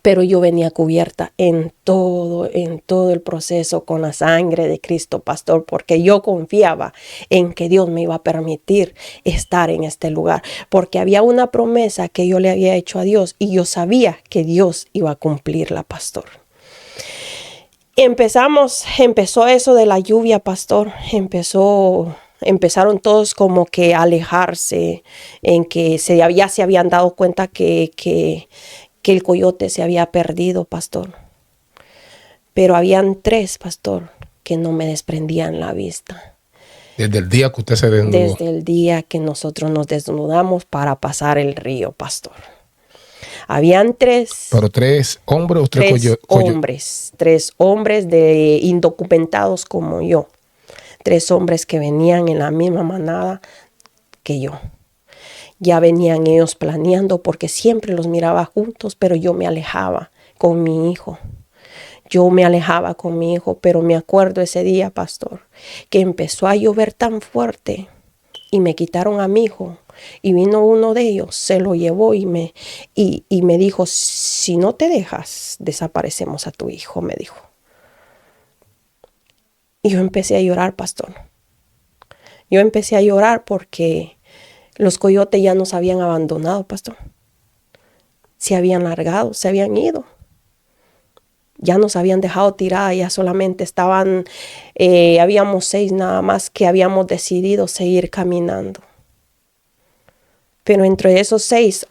Pero yo venía cubierta en todo el proceso con la sangre de Cristo, pastor, porque yo confiaba en que Dios me iba a permitir estar en este lugar, porque había una promesa que yo le había hecho a Dios y yo sabía que Dios iba a cumplirla, pastor. Empezó eso de la lluvia, pastor. Empezó empezaron todos como que a alejarse, en que ya se habían dado cuenta que el coyote se había perdido, pastor. Pero habían 3, pastor, que no me desprendían la vista. Desde el día que usted se desnudó. Desde el día que nosotros nos desnudamos para pasar el río, pastor. Habían 3. ¿Pero 3 hombres o 3 hombres? 3 hombres indocumentados como yo. 3 hombres que venían en la misma manada que yo. Ya venían ellos planeando porque siempre los miraba juntos, pero yo me alejaba con mi hijo. Yo me alejaba con mi hijo, pero me acuerdo ese día, pastor, que empezó a llover tan fuerte y me quitaron a mi hijo. Y vino uno de ellos, se lo llevó y me dijo, si no te dejas, desaparecemos a tu hijo, me dijo. Y yo empecé a llorar, pastor. Yo empecé a llorar porque los coyotes ya nos habían abandonado, pastor. Se habían largado, se habían ido. Ya nos habían dejado tirada, ya solamente estaban, habíamos 6 nada más que habíamos decidido seguir caminando. Pero entre esos 6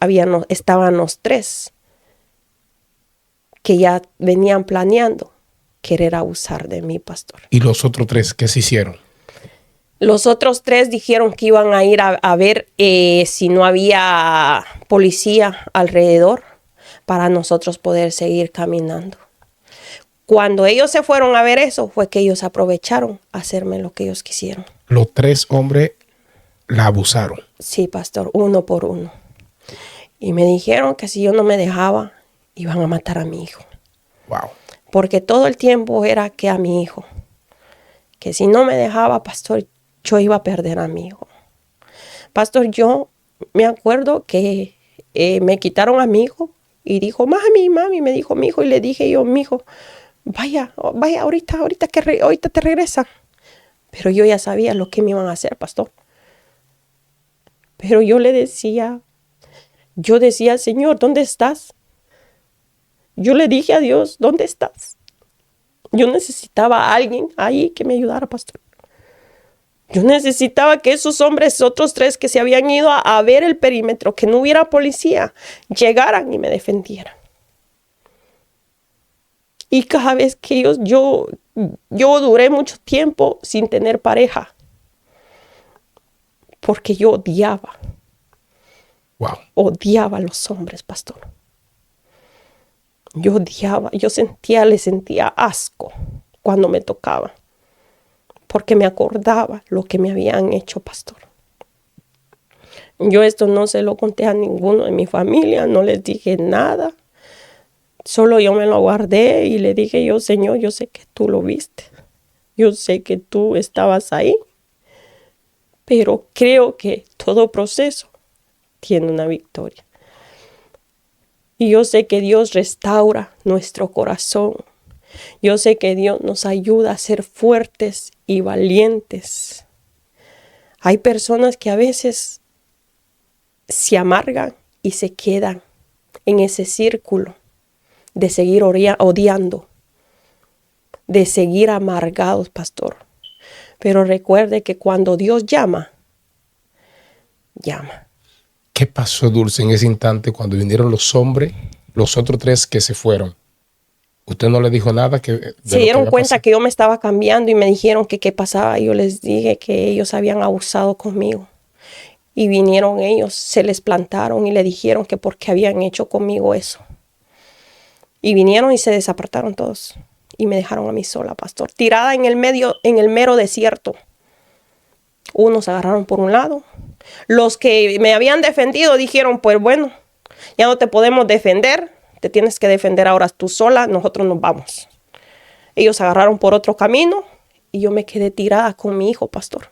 estaban los 3 que ya venían planeando querer abusar de mí, pastor. ¿Y los otros 3 qué se hicieron? Los otros 3 dijeron que iban a ir a ver si no había policía alrededor para nosotros poder seguir caminando. Cuando ellos se fueron a ver eso, fue que ellos aprovecharon a hacerme lo que ellos quisieron. Los 3 hombres la abusaron. Sí, pastor, uno por uno. Y me dijeron que si yo no me dejaba, iban a matar a mi hijo. Wow. Porque todo el tiempo era que a mi hijo. Que si no me dejaba, pastor, yo iba a perder a mi hijo. Pastor, yo me acuerdo que me quitaron a mi hijo y dijo, mami, me dijo mi hijo. Y le dije yo, mi hijo, vaya, ahorita te regresan. Pero yo ya sabía lo que me iban a hacer, pastor. Pero yo decía, Señor, ¿dónde estás? Yo le dije a Dios, ¿dónde estás? Yo necesitaba a alguien ahí que me ayudara, pastor. Yo necesitaba que esos hombres, otros 3 que se habían ido a ver el perímetro, que no hubiera policía, llegaran y me defendieran. Y cada vez que yo duré mucho tiempo sin tener pareja. Porque yo odiaba. Wow. Odiaba a los hombres, pastor. Yo odiaba, le sentía asco cuando me tocaba. Porque me acordaba lo que me habían hecho, pastor. Yo esto no se lo conté a ninguno de mi familia, no les dije nada. Solo yo me lo guardé y le dije yo, Señor, yo sé que tú lo viste. Yo sé que tú estabas ahí. Pero creo que todo proceso tiene una victoria. Y yo sé que Dios restaura nuestro corazón. Yo sé que Dios nos ayuda a ser fuertes y valientes. Hay personas que a veces se amargan y se quedan en ese círculo de seguir odiando, de seguir amargados, pastor. Pero recuerde que cuando Dios llama, llama. ¿Qué pasó, Dulce, en ese instante cuando vinieron los hombres, los otros 3 que se fueron? ¿Usted no le dijo nada? Se dieron cuenta que yo me estaba cambiando y me dijeron que qué pasaba. Yo les dije que ellos habían abusado conmigo. Y vinieron ellos, se les plantaron y le dijeron que por qué habían hecho conmigo eso. Y vinieron y se desapartaron todos. Y me dejaron a mí sola, pastor, tirada en el mero desierto. Unos agarraron por un lado. Los que me habían defendido dijeron, pues bueno, ya no te podemos defender. Te tienes que defender ahora tú sola, nosotros nos vamos. Ellos agarraron por otro camino y yo me quedé tirada con mi hijo, pastor.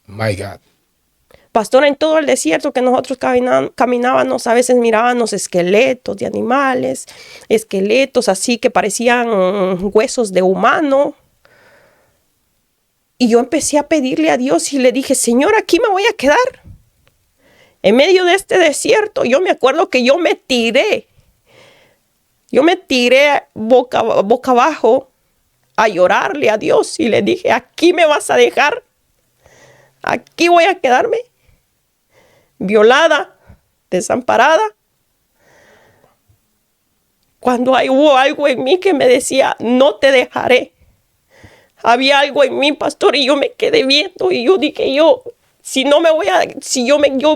My God. Pastor, en todo el desierto que nosotros caminábamos, a veces mirábamos esqueletos de animales, esqueletos así que parecían huesos de humano. Y yo empecé a pedirle a Dios y le dije, Señor, aquí me voy a quedar. En medio de este desierto, yo me acuerdo que yo me tiré. Yo me tiré boca abajo a llorarle a Dios y le dije, aquí me vas a dejar. aquí voy a quedarme, violada, desamparada. Cuando hubo algo en mí que me decía, no te dejaré. Había algo en mí, pastor, y yo me quedé viendo y yo dije, yo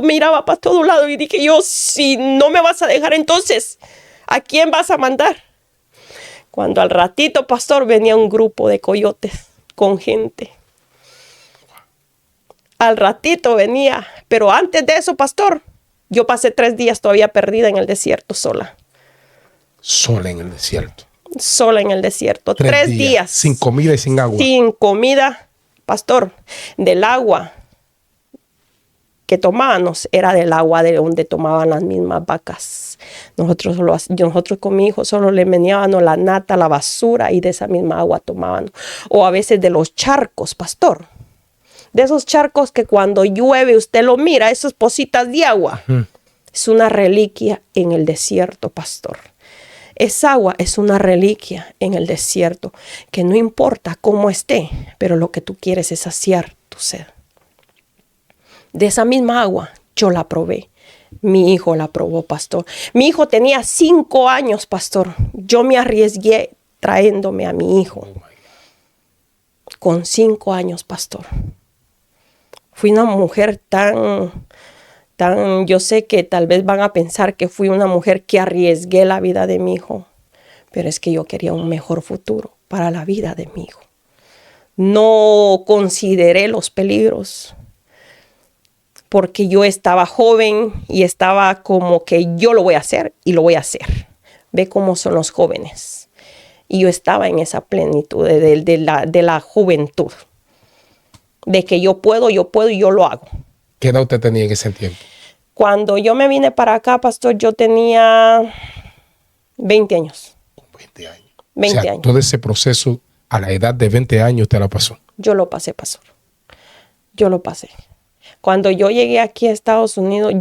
miraba para todos lados y dije, si no me vas a dejar, entonces, ¿a quién vas a mandar? Cuando al ratito, pastor, venía un grupo de coyotes con gente. Al ratito venía, pero antes de eso, pastor, yo pasé 3 días todavía perdida en el desierto sola. Sola en el desierto. Sola en el desierto. 3 días. Sin comida y sin agua. Sin comida, pastor. Del agua que tomábamos era del agua de donde tomaban las mismas vacas. Nosotros con mi hijo solo le meníamos la nata, la basura, y de esa misma agua tomábamos. O a veces de los charcos, pastor. De esos charcos que cuando llueve usted lo mira, esas pocitas de agua. Es una reliquia en el desierto, pastor. Esa agua es una reliquia en el desierto, que no importa cómo esté, pero lo que tú quieres es saciar tu sed. De esa misma agua yo la probé. Mi hijo la probó, pastor. Mi hijo tenía 5 años, pastor. Yo me arriesgué trayéndome a mi hijo. Con 5 años, pastor. Fui una mujer yo sé que tal vez van a pensar que fui una mujer que arriesgué la vida de mi hijo, pero es que yo quería un mejor futuro para la vida de mi hijo. No consideré los peligros porque yo estaba joven y estaba como que yo lo voy a hacer y lo voy a hacer. Ve cómo son los jóvenes. Y yo estaba en esa plenitud de la juventud, de que yo puedo y yo lo hago. ¿Qué edad usted tenía en ese tiempo? Cuando yo me vine para acá, pastor, yo tenía 20 años. 20 años. 20 años. Todo ese proceso a la edad de 20 años usted la pasó. Yo lo pasé, pastor. Yo lo pasé. Cuando yo llegué aquí a Estados Unidos,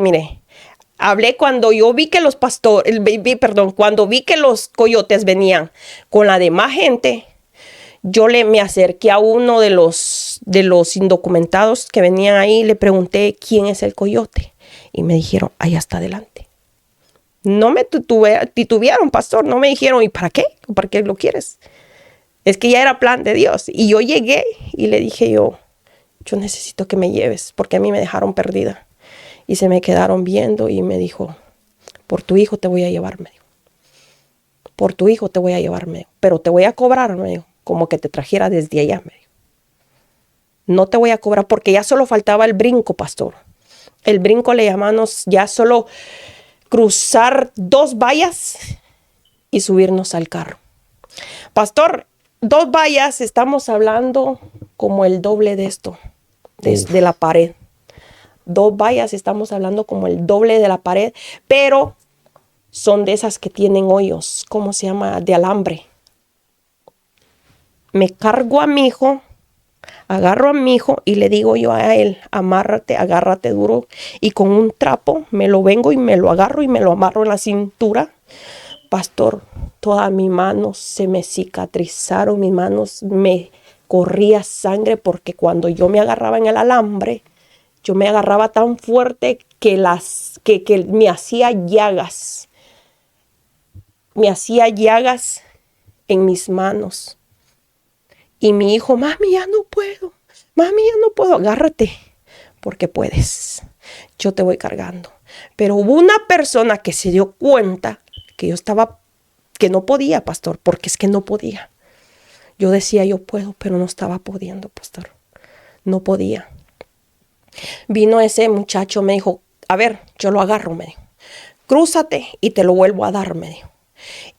mire, hablé cuando yo vi que cuando vi que los coyotes venían con la demás gente. Yo me acerqué a uno de los indocumentados que venían ahí y le pregunté quién es el coyote. Y me dijeron, allá está adelante. No me titubearon, pastor. No me dijeron, ¿y para qué? ¿Para qué lo quieres? Es que ya era plan de Dios. Y yo llegué y le dije yo necesito que me lleves porque a mí me dejaron perdida. Y se me quedaron viendo y me dijo, por tu hijo te voy a llevar, me dijo. Por tu hijo te voy a llevar, me dijo. Pero te voy a cobrar, me dijo. Como que te trajera desde allá, me dijo. No te voy a cobrar porque ya solo faltaba el brinco, pastor. El brinco le llamamos ya solo cruzar 2 vallas y subirnos al carro. Pastor, 2 vallas, estamos hablando como el doble de esto, desde la pared. 2 vallas, estamos hablando como el doble de la pared, pero son de esas que tienen hoyos, ¿cómo se llama? De alambre. Me cargo a mi hijo, agarro a mi hijo y le digo yo a él, amárrate, agárrate duro. Y con un trapo me lo vengo y me lo agarro y me lo amarro en la cintura. Pastor, todas mis manos se me cicatrizaron, mis manos me corría sangre porque cuando yo me agarraba en el alambre, yo me agarraba tan fuerte que me hacía llagas. Me hacía llagas en mis manos. Y mi hijo, mami, ya no puedo. Mami, ya no puedo. Agárrate, porque puedes. Yo te voy cargando. Pero hubo una persona que se dio cuenta que que no podía, pastor, porque es que no podía. Yo decía, yo puedo, pero no estaba pudiendo, pastor. No podía. Vino ese muchacho, me dijo, a ver, yo lo agarro, me dijo. Crúzate y te lo vuelvo a dar, me dijo.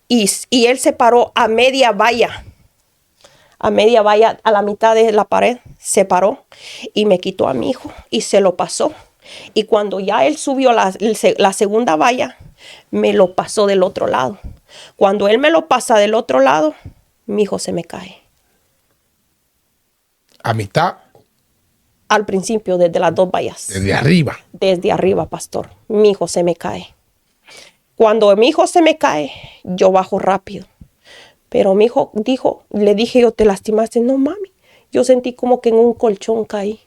Y él se paró a media valla. A media valla, a la mitad de la pared, se paró y me quitó a mi hijo y se lo pasó. Y cuando ya él subió la segunda valla, me lo pasó del otro lado. Cuando él me lo pasa del otro lado, mi hijo se me cae. ¿A mitad? Al principio, desde las 2 vallas. Desde arriba. Desde arriba, pastor. Mi hijo se me cae. Cuando mi hijo se me cae, yo bajo rápido. Pero mi hijo le dije yo, ¿te lastimaste? No, mami. Yo sentí como que en un colchón caí.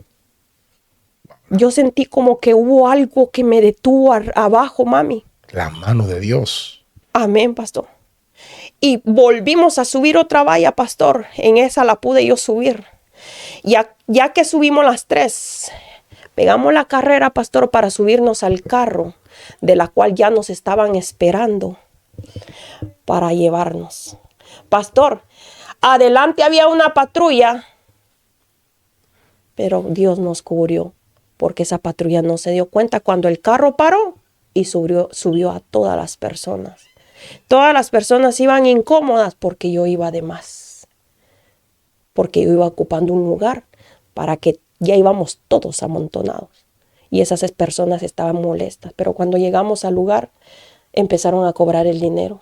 Yo sentí como que hubo algo que me detuvo abajo, mami. La mano de Dios. Amén, pastor. Y volvimos a subir otra valla, pastor. En esa la pude yo subir. Ya que subimos las 3, pegamos la carrera, pastor, para subirnos al carro, de la cual ya nos estaban esperando para llevarnos. Pastor, adelante había una patrulla, pero Dios nos cubrió, porque esa patrulla no se dio cuenta cuando el carro paró y subió a todas las personas. Todas las personas iban incómodas porque yo iba de más, porque yo iba ocupando un lugar para que ya íbamos todos amontonados. Y esas personas estaban molestas, pero cuando llegamos al lugar empezaron a cobrar el dinero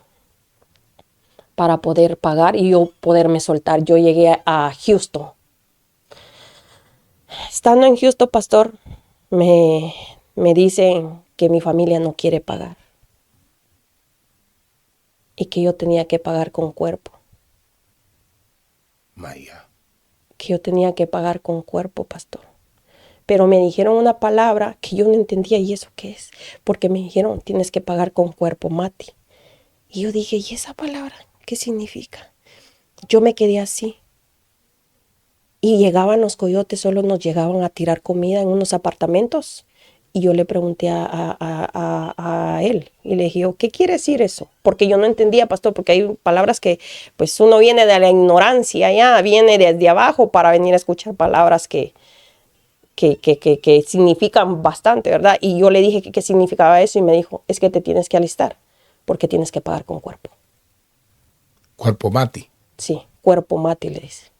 para poder pagar y yo poderme soltar. Yo llegué a Houston. Estando en Houston, pastor, me dicen que mi familia no quiere pagar y que yo tenía que pagar con cuerpo. Maya. Que yo tenía que pagar con cuerpo, pastor. Pero me dijeron una palabra que yo no entendía, ¿y eso qué es? Porque me dijeron, tienes que pagar con cuerpo, Mati. Y yo dije, ¿y esa palabra qué significa? Yo me quedé así. Y llegaban los coyotes, solo nos llegaban a tirar comida en unos apartamentos. Y yo le pregunté a él y le dije, ¿qué quiere decir eso? Porque yo no entendía, pastor, porque hay palabras que pues uno viene de la ignorancia, ya viene desde abajo para venir a escuchar palabras que significan bastante, ¿verdad? Y yo le dije que qué significaba eso y me dijo, es que te tienes que alistar porque tienes que pagar con cuerpo. Cuerpo Mati. Sí, cuerpo Mati le dice.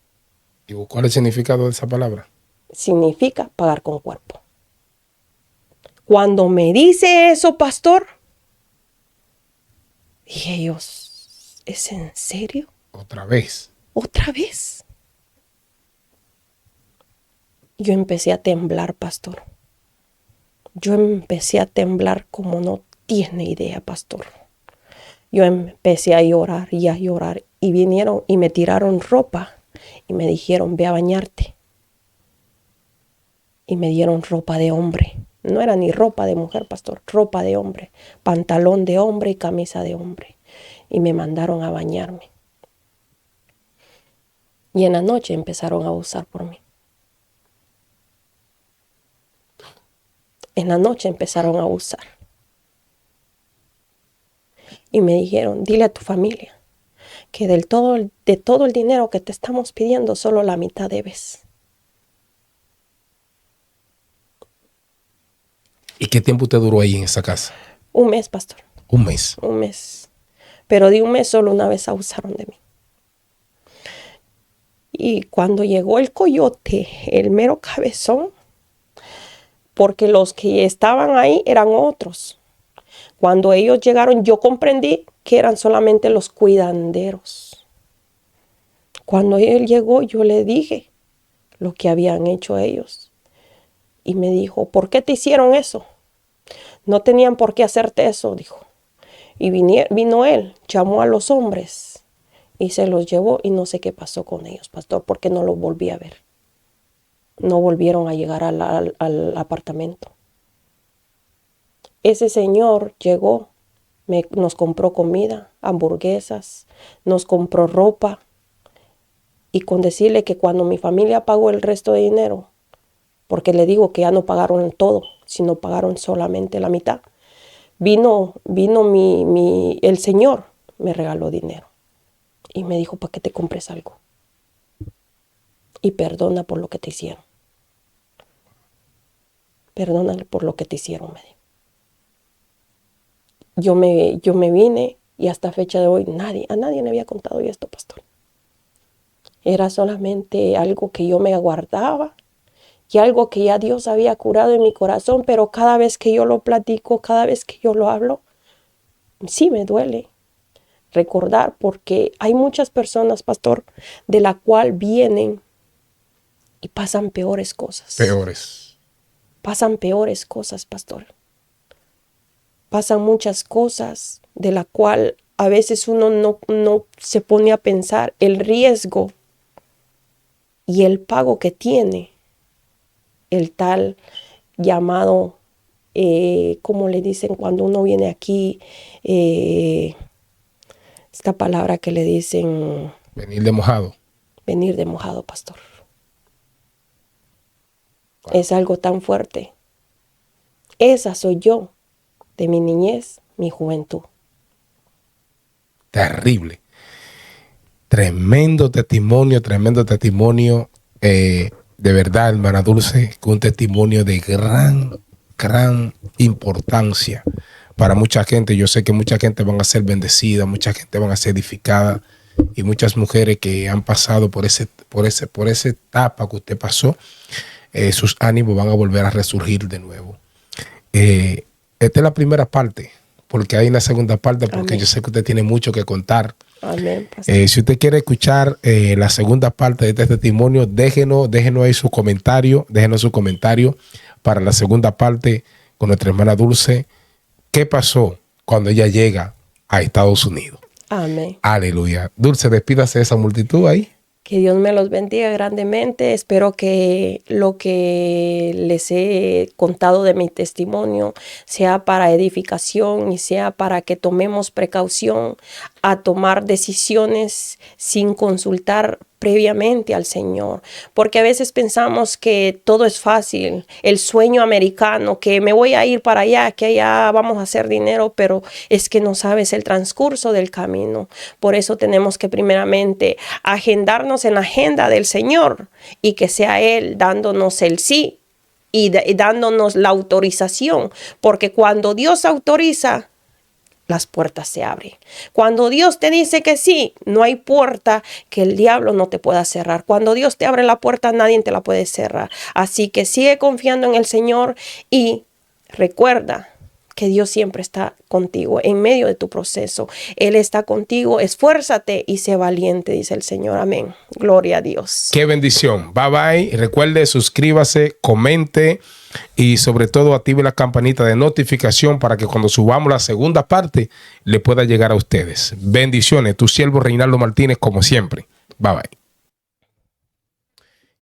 ¿Y cuál es el significado de esa palabra? Significa pagar con cuerpo. Cuando me dice eso, pastor, dije yo, ¿es en serio? Otra vez. ¿Otra vez? Yo empecé a temblar, pastor. Yo empecé a temblar como no tiene idea, pastor. Yo empecé a llorar y vinieron y me tiraron ropa y me dijeron, ve a bañarte. Y me dieron ropa de hombre. No era ni ropa de mujer, pastor, ropa de hombre, pantalón de hombre y camisa de hombre. Y me mandaron a bañarme. Y en la noche empezaron a abusar por mí. En la noche empezaron a abusar. Y me dijeron, dile a tu familia que de todo el dinero que te estamos pidiendo, solo la mitad debes. ¿Y qué tiempo usted duró ahí en esa casa? Un mes, pastor. Un mes. Un mes. Pero de un mes solo una vez abusaron de mí. Y cuando llegó el coyote, el mero cabezón, porque los que estaban ahí eran otros. Cuando ellos llegaron, yo comprendí que eran solamente los cuidanderos. Cuando él llegó, yo le dije lo que habían hecho ellos. Y me dijo, ¿por qué te hicieron eso? No tenían por qué hacerte eso, dijo. Y vino él, llamó a los hombres y se los llevó y no sé qué pasó con ellos, pastor, porque no los volví a ver. No volvieron a llegar al apartamento. Ese señor llegó, nos compró comida, hamburguesas, nos compró ropa. Y con decirle que cuando mi familia pagó el resto de dinero, porque le digo que ya no pagaron todo, sino pagaron solamente la mitad, vino el señor, me regaló dinero. Y me dijo, para que te compres algo. Y perdona por lo que te hicieron. Perdónale por lo que te hicieron, me dijo. Yo me vine y hasta fecha de hoy a nadie me había contado esto, pastor. Era solamente algo que yo me guardaba y algo que ya Dios había curado en mi corazón, pero cada vez que yo lo platico, cada vez que yo lo hablo, sí me duele recordar, porque hay muchas personas, pastor, de la cual vienen y pasan peores cosas. Peores. Pasan peores cosas, pastor. Pasan muchas cosas de la cual a veces uno no se pone a pensar el riesgo y el pago que tiene el tal llamado, como le dicen cuando uno viene aquí, esta palabra que le dicen... Venir de mojado. Venir de mojado, pastor. Wow. Es algo tan fuerte. Esa soy yo, de mi niñez, mi juventud. Terrible. Tremendo testimonio, tremendo testimonio. De verdad, hermana Dulce, un testimonio de gran importancia para mucha gente. Yo sé que mucha gente van a ser bendecida, mucha gente van a ser edificada, y muchas mujeres que han pasado por esa etapa que usted pasó, sus ánimos van a volver a resurgir de nuevo. Esta es la primera parte, porque hay una segunda parte, porque Amén. Yo sé que usted tiene mucho que contar. Amén, si usted quiere escuchar la segunda parte de este testimonio, déjenos ahí su comentario, para la segunda parte con nuestra hermana Dulce. ¿Qué pasó cuando ella llega a Estados Unidos? Amén. Aleluya. Dulce, despídase de esa multitud ahí. Que Dios me los bendiga grandemente. Espero que lo que les he contado de mi testimonio sea para edificación y sea para que tomemos precaución a tomar decisiones sin consultar previamente al Señor, porque a veces pensamos que todo es fácil, el sueño americano, que me voy a ir para allá, que allá vamos a hacer dinero, pero es que no sabes el transcurso del camino. Por eso tenemos que primeramente agendarnos en la agenda del Señor y que sea Él dándonos el sí y dándonos la autorización, porque cuando Dios autoriza, las puertas se abren. Cuando Dios te dice que sí, no hay puerta que el diablo no te pueda cerrar. Cuando Dios te abre la puerta, nadie te la puede cerrar. Así que sigue confiando en el Señor y recuerda que Dios siempre está contigo en medio de tu proceso. Él está contigo. Esfuérzate y sé valiente, dice el Señor. Amén. Gloria a Dios. Qué bendición. Bye bye. Recuerde, suscríbase, comente y sobre todo active la campanita de notificación para que cuando subamos la segunda parte le pueda llegar a ustedes. Bendiciones. Tu siervo Reinaldo Martínez, como siempre. Bye bye.